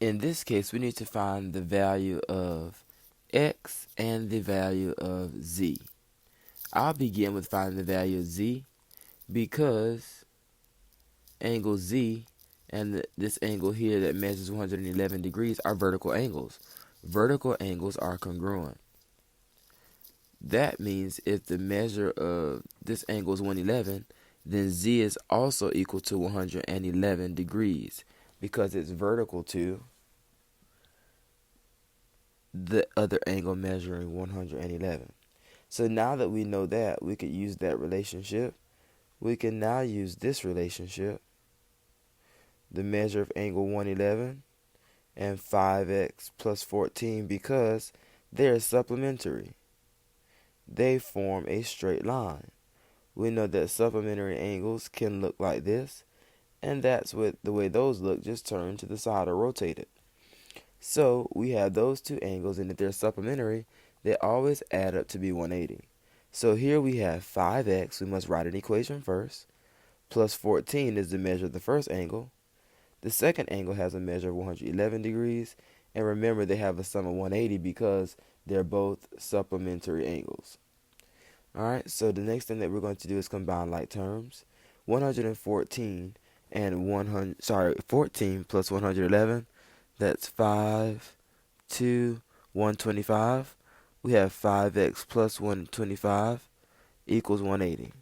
in this case, we need to find the value of x and the value of z. I'll begin with finding the value of z because angle z and this angle here that measures 111 degrees are vertical angles. Vertical angles are congruent. That means if the measure of this angle is 111, then z is also equal to 111 degrees because it's vertical to the other angle measuring 111. So now that we know that, we could use that relationship. We can now use this relationship, the measure of angle 111 and 5x plus 14, because they're supplementary. They form a straight line. We know that supplementary angles can look like this, and that's what the way those look, just turn to the side or rotate it. So we have those two angles, and if they're supplementary, they always add up to be 180. So here we have 5x, we must write an equation first, plus 14 is the measure of the first angle. The second angle has a measure of 111 degrees, and remember they have a sum of 180 because they're both supplementary angles. Alright, so the next thing that we're going to do is combine like terms. 114 and 14 plus 111, that's 5, 2, 125. We have 5x plus 125 equals 180.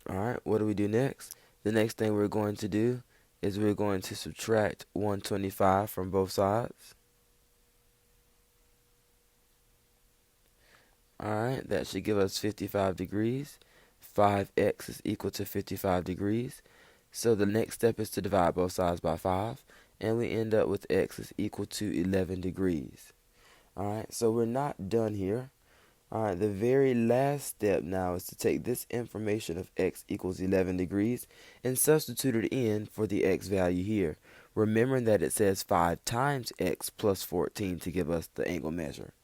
Alright, what do we do next? The next thing we're going to do is we're going to subtract 125 from both sides. Alright, that should give us 55 degrees. 5x is equal to 55 degrees. So the next step is to divide both sides by 5, and we end up with x is equal to 11 degrees. Alright, so we're not done here. Alright, the very last step now is to take this information of x equals 11 degrees and substitute it in for the x value here, remembering that it says 5 times x plus 14 to give us the angle measure.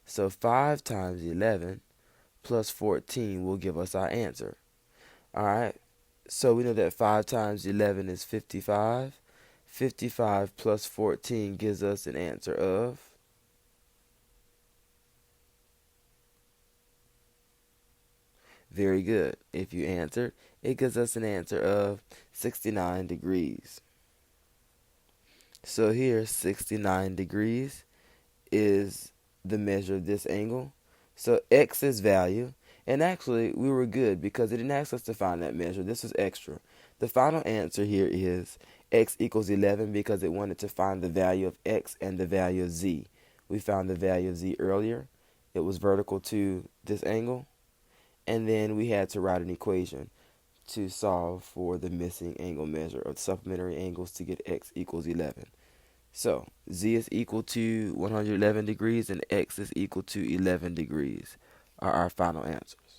So 5 times 11 plus 14 will give us our answer. Alright, so we know that 5 times 11 is 55. 55 plus 14 gives us an answer of very good. If you answered, it gives us an answer of 69 degrees. So here, 69 degrees is the measure of this angle. So x's value, and actually we were good because it didn't ask us to find that measure. This was extra. The final answer here is x equals 11 because it wanted to find the value of x and the value of z. We found the value of z earlier. It was vertical to this angle. And then we had to write an equation to solve for the missing angle measure of supplementary angles to get x equals 11. So z is equal to 111 degrees and x is equal to 11 degrees are our final answers.